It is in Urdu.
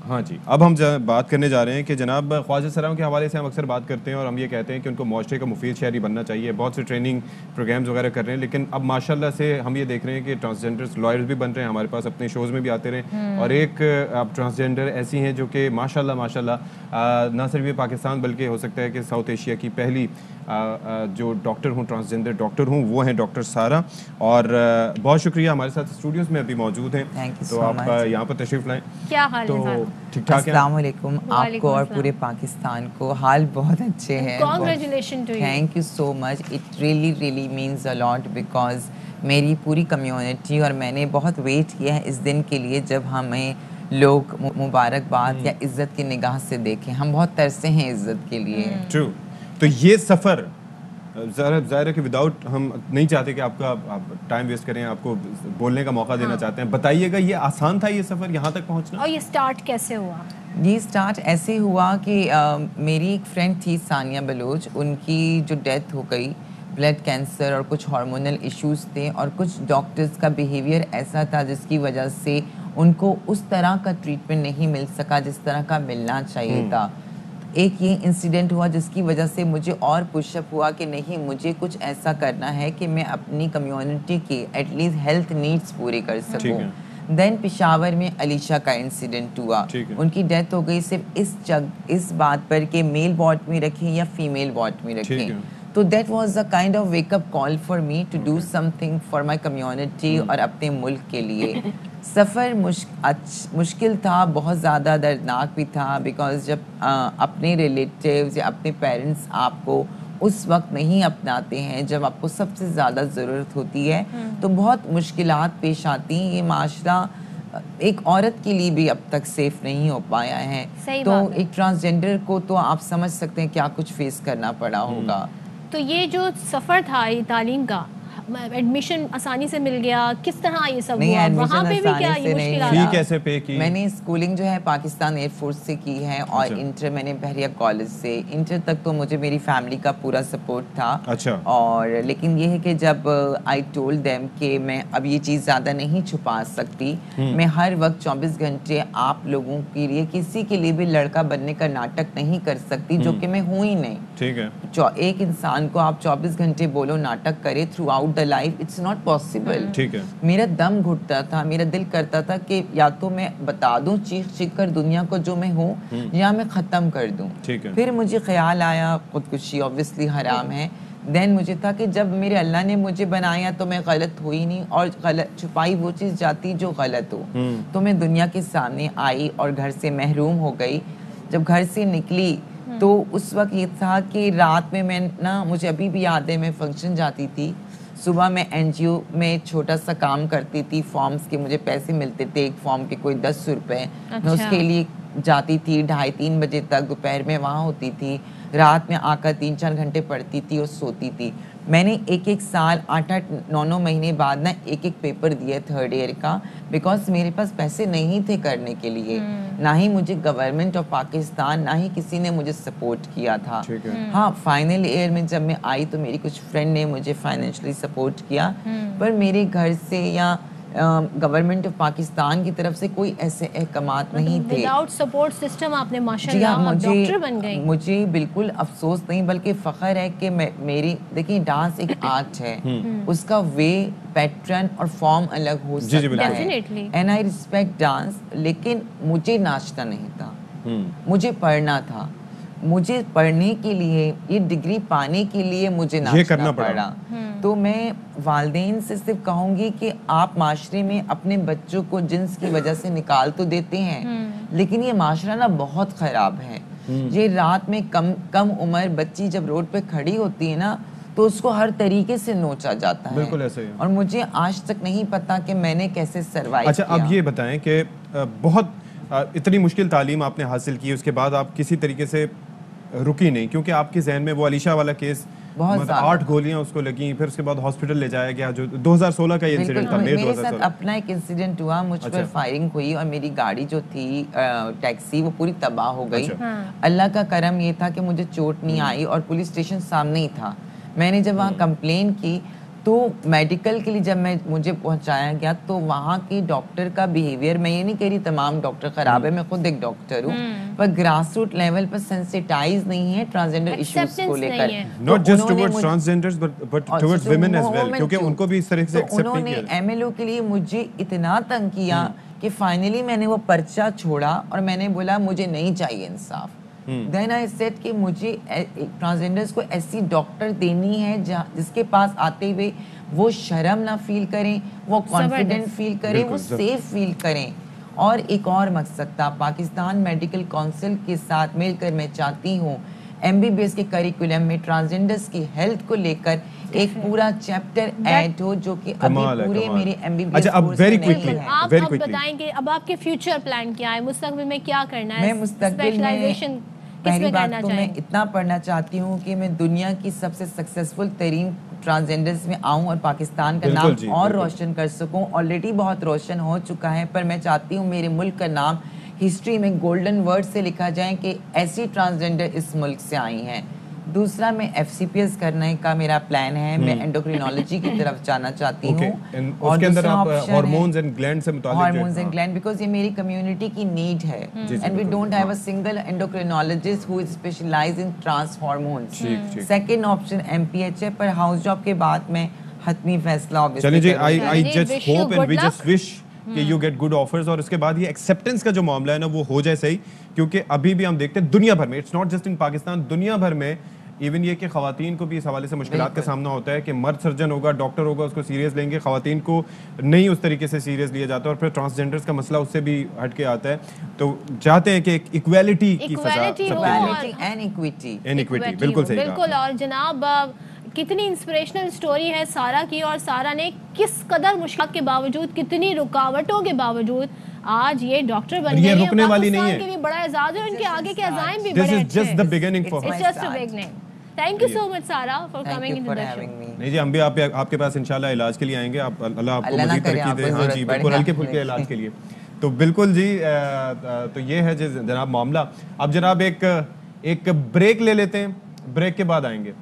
ہاں جی، اب ہم بات کرنے جا رہے ہیں کہ جناب خواجہ سرام کے حوالے سے ہم اکثر بات کرتے ہیں اور ہم یہ کہتے ہیں کہ ان کو معاشرے کا مفید شہری بننا چاہیے. بہت سے ٹریننگ پروگرامز وغیرہ کر رہے ہیں, لیکن اب ماشاءاللہ سے ہم یہ دیکھ رہے ہیں کہ ٹرانسجینڈرز لائرز بھی بن رہے ہیں, ہمارے پاس اپنے شوز میں بھی آتے رہے ہیں. اور ایک اب ٹرانسجینڈر ایسی ہیں جو کہ ماشاءاللہ نہ صرف یہ پاکستان بلکہ ہو سکتا ہے کہ ساؤتھ ایشیا کی پہلی جو ڈاکٹر ہوں, ٹرانسجینڈر ڈاکٹر ہوں, وہ ہیں ڈاکٹر سارہ. اور بہت شکریہ, ہمارے ساتھ اسٹوڈیوز میں ابھی موجود ہیں, تو آپ یہاں پر تشریف لائیں. کیا حال ہے سارہ؟ ٹھیک ٹھاک ہے. السلام علیکم آپ کو اور پورے پاکستان کو. حال بہت اچھے ہیں. Congratulations to you. Thank you so much. It really means a lot because میری پوری کمیونٹی اور میں نے بہت ویٹ کیا ہے اس دن کے لیے جب ہمیں لوگ مبارکباد یا عزت کی نگاہ سے دیکھیں. ہم بہت ترسے ہیں عزت کے لیے. ٹرو. تو یہ سفر ظاہر ہے کہ وداؤٹ ہم نہیں چاہتے کہ آپ کا ٹائم ویسٹ کریں, آپ کو بولنے کا موقع دینا چاہتے ہیں. بتائیے گا یہ آسان تھا یہ سفر یہاں تک پہنچنا؟ اور یہ سٹارٹ کیسے ہوا؟ یہ سٹارٹ ایسے ہوا کہ میری ایک فرینڈ تھی ثانیہ بلوچ, ان کی جو ڈیتھ ہو گئی, بلڈ کینسر اور کچھ ہارمونل ایشوز تھے, اور کچھ ڈاکٹرز کا بیہیویئر ایسا تھا جس کی وجہ سے ان کو اس طرح کا ٹریٹمنٹ نہیں مل سکا جس طرح کا ملنا چاہیے تھا. ایک یہ انسیڈنٹ ہوا جس کی وجہ سے مجھے اور پش اپ ہوا کہ نہیں, مجھے کچھ ایسا کرنا ہے کہ میں اپنی کمیونٹی کی ایٹ لیسٹ ہیلتھ نیڈس پورے کر سکوں. دین پشاور میں علیشہ کا انسیڈنٹ ہوا, ان کی ڈیتھ ہو گئی صرف اس بات پر کہ میل وارڈ میں رکھیں یا فیمیل وارڈ میں رکھیں. تو that was a kind of wake up call for me to do something for my community اور اپنے ملک کے لیے. سفر مشکل تھا, بہت زیادہ دردناک بھی تھا, بیکاز جب اپنے ریلیٹیوز یا اپنے پیرنٹس آپ کو اس وقت نہیں اپناتے ہیں جب آپ کو سب سے زیادہ ضرورت ہوتی ہے, تو بہت مشکلات پیش آتی ہیں. یہ معاشرہ ایک عورت کے لیے بھی اب تک سیف نہیں ہو پایا ہے. تو ایک ٹرانسجینڈر کو تو آپ سمجھ سکتے ہیں کیا کچھ فیس کرنا پڑا ہوگا. تو یہ جو سفر تھا یہ تعلیم کا, ایڈمیشن آسانی سے مل گیا, کس طرح یہ سب ہوا؟ وہاں پہ بھی کیا یہ مشکلات؟ کیسے پے کی؟ میں نے اسکولنگ جو ہے پاکستان ایئر فورس سے کی ہے, اور انٹر میں نے بحریہ کالج سے. انٹر تک تو مجھے میری فیملی کا پورا سپورٹ تھا. اور لیکن یہ ہے کہ جب آئی ٹولڈ دیم کہ میں اب یہ چیز زیادہ نہیں چھپا سکتی, میں ہر وقت 24 گھنٹے آپ لوگوں کے لیے کسی کے لیے بھی لڑکا بننے کا ناٹک نہیں کر سکتی, جو کہ میں ہوں ہی نہیں. ٹھیک ہے. ایک انسان کو آپ 24 گھنٹے بولو ناٹک کرے throughout the life, it's not possible. ٹھیک ہے. میرا دم گھٹتا تھا, میرا دل کرتا تھا کہ یا تو میں بتا دوں چیخ چیخ کر دنیا کو جو میں ہوں, یا میں ختم کر دوں. پھر مجھے خیال آیا خودکشی اوبویسلی حرام ہے. دین مجھے تھا کہ جب میرے اللہ نے مجھے بنایا تو میں غلط ہوئی نہیں, اور غلط چھپائی وہ چیز جاتی جو غلط ہو. تو میں دنیا کے سامنے آئی اور گھر سے محروم ہو گئی. جب گھر سے نکلی تو اس وقت یہ تھا کہ رات میں مجھے ابھی بھی یاد ہے, میں فنکشن جاتی تھی, صبح میں این جی او میں چھوٹا سا کام کرتی تھی, فارمز کے مجھے پیسے ملتے تھے, ایک فارم کے کوئی 10 روپے. میں اس کے لیے جاتی تھی 2:30-3 بجے تک, دوپہر میں وہاں ہوتی تھی, رات میں آ کر 3-4 گھنٹے پڑھتی تھی اور سوتی تھی. میں نے ایک سال 8-9 مہینے بعد ایک پیپر دیا 3rd ایئر کا, بیکاز میرے پاس پیسے نہیں تھے کرنے کے لیے. نہ ہی مجھے گورنمنٹ آف پاکستان, نہ ہی کسی نے مجھے سپورٹ کیا تھا. ہاں فائنل ایئر میں جب میں آئی تو میری کچھ فرینڈ نے مجھے فائنینشلی سپورٹ کیا, پر میرے گھر سے یا گورنمنٹ آف پاکستان کی طرف سے کوئی ایسے احکامات نہیں تھے. وداؤٹ سپورٹ سسٹم آپ نے ماشاءاللہ ڈاکٹر بن گئی. مجھے بالکل افسوس نہیں بلکہ فخر ہے کہ میری دیکھیں ڈانس ایک آرٹ ہے, اس کا وے پیٹرن اور فارم الگ ہو سکتا ہے, اینڈ آئی ریسپیکٹ ڈانس. لیکن مجھے ناچنا نہیں تھا, مجھے پڑھنا تھا. مجھے پڑھنے کے لیے, یہ ڈگری پانے کے لیے مجھے ناچنا پڑا. تو میں والدین سے صرف کہوں گی کہ آپ معاشرے میں اپنے بچوں کو جنس کی وجہ سے نکال تو دیتے ہیں, لیکن یہ معاشرہ نا بہت خراب ہے. یہ رات میں کم عمر بچی جب روڈ پہ کھڑی ہوتی ہے نا, تو اس کو ہر طریقے سے نوچا جاتا ہے. بالکل ایسا ہی ہے. اور مجھے آج تک نہیں پتا کہ میں نے کیسے سروائیو کیا. اچھا اب یہ بتائیں کہ بہت اتنی مشکل تعلیم آپ نے حاصل کی, اس کے بعد آپ کسی طریقے سے رکی نہیں, کیونکہ آپ کے ذہن میں وہ علیشہ والا کیس, 8 گولیاں اس کو لگیں, پھر اس کے بعد ہاسپٹل لے جایا گیا, جو 2016 کا یہ انسیڈنٹ تھا. میرے ساتھ اپنا ایک انسیڈنٹ ہوا, مجھ پر فائرنگ ہوئی اور میری گاڑی جو تھی ٹیکسی وہ پوری تباہ ہو گئی. اللہ کا کرم یہ تھا کہ مجھے چوٹ نہیں آئی, اور پولیس اسٹیشن سامنے ہی تھا. میں نے جب وہاں کمپلین کی تو میڈیکل کے لیے جب مجھے پہنچایا گیا تو وہاں کی ڈاکٹر کا بیہیویئر, میں یہ نہیں کہہ رہی تمام ڈاکٹر خراب ہے, میں خود ایک ڈاکٹر ہوں, پر گراس روٹ لیول پر سینسیٹائز نہیں ہے ٹرانسجینڈر ایشوز کو لے کر, not just towards transgenders but towards women as well, کیونکہ ان کو بھی اس طرح سے ایکسیپٹ نہیں کیا. انہوں نے ایم ایل او کے لیے مجھے اتنا تنگ کیا کہ فائنلی میں نے وہ پرچہ چھوڑا اور میں نے بولا مجھے نہیں چاہیے انصاف. دین آئی سیڈ کہ مجھے ٹرانسجینڈرز کو ایسی ڈاکٹر دینی ہے جس کے پاس آتے ہوئے وہ شرم نہ فیل کریں, وہ کانفیڈنٹ فیل کریں, وہ سیف فیل کریں. اور ایک اور مقصد تھا, پاکستان میڈیکل کونسل کے ساتھ مل کر میں چاہتی ہوں ایم بی بی ایس کے کریکولم میں ٹرانسجینڈرز کی ہیلتھ کو لے کر ایک پورا چیپٹر ایڈ ہو, جو کہ ابھی پورے میرے M B B S course میں نہیں ہے. آپ بتائیں کہ اب آپ کے فیوچر پلان کیا ہے, مستقبل میں کیا کرنا ہے؟ میں مستقبل میں پہلی بات تو میں اتنا پڑھنا چاہتی ہوں کہ میں دنیا کی سب سے سکسیسفل ترین ٹرانسجینڈرز میں آؤں اور پاکستان کا نام اور روشن کر سکوں. آلریڈی بہت روشن ہو چکا ہے, پر میں چاہتی ہوں میرے ملک کا نام ہسٹری میں گولڈن ورڈ سے لکھا جائے کہ ایسی ٹرانسجینڈر اس ملک سے آئی ہیں. دوسرا, میں ایف سی پی ایس کرنے کا میرا پلان ہے, میں اینڈوکرینالوجی کی طرف جانا چاہتی ہوں. اور کے اندر آپ ہارمونز اینڈ گلینڈ سے متعلق, ہارمونز اینڈ گلینڈ, بیکاز یہ میری کمیونٹی کی نیڈ ہے, and we don't have a single endocrinologist who is specialize in trans hormones. Second option M P H ہے, پر ہاؤس جاب کے بعد میں حتمی فیصلہ. چلیے جی, I just hope and we just wish کہ یو گیٹ گڈ آفرز, اور اس کے بعد یہ ایکسیپٹنس کا جو معاملہ ہے نا وہ ہو جائے صحیح, کیونکہ ابھی بھی ہم دیکھتے ہیں دنیا بھر میں, it's not just in Pakistan, دنیا بھر میں ایون یہ کہ خواتین کو بھی اس حوالے سے مشکلات کا سامنا ہوتا ہے کہ مرد سرجن ہوگا, ڈاکٹر ہوگا, اس کو سیریس لیں گے, خواتین کو نہیں اس طریقے سے سیریس لیا جاتا, اور پھر ٹرانسجینڈرز کا مسئلہ اس سے بھی ہٹ کے آتا ہے. تو چاہتے ہیں کہ ایک ایکویلٹی کی فضا, ایکویٹی, بالکل صحیح بالکل. اور جناب کتنی انسپریشنل سٹوری ہے سارا کی, اور سارا نے کس قدر مشکلات کے باوجود, کتنی رکاوٹوں کے باوجود آج یہ ڈاکٹر بن گئی ہے. یہ رکنے والی نہیں ہے, کے لیے بڑا اعزاز ہے, ان کے آگے کے عزائم بھی بڑے اچھے ہیں. This is just the beginning for her. It's just a beginning. Thank you so much Sara for coming into the show. نہیں جی, ہم بھی آپ کے پاس انشاءاللہ علاج کے لیے آئیں گے, آپ اللہ آپ کو مزید ترقی دے. ہاں جی بالکل, ہلکے پھلکے علاج کے لیے. تو بالکل جی, تو یہ ہے جناب معاملہ. اب جناب ایک بریک لے لیتے ہیں, بریک کے بعد آئیں گے.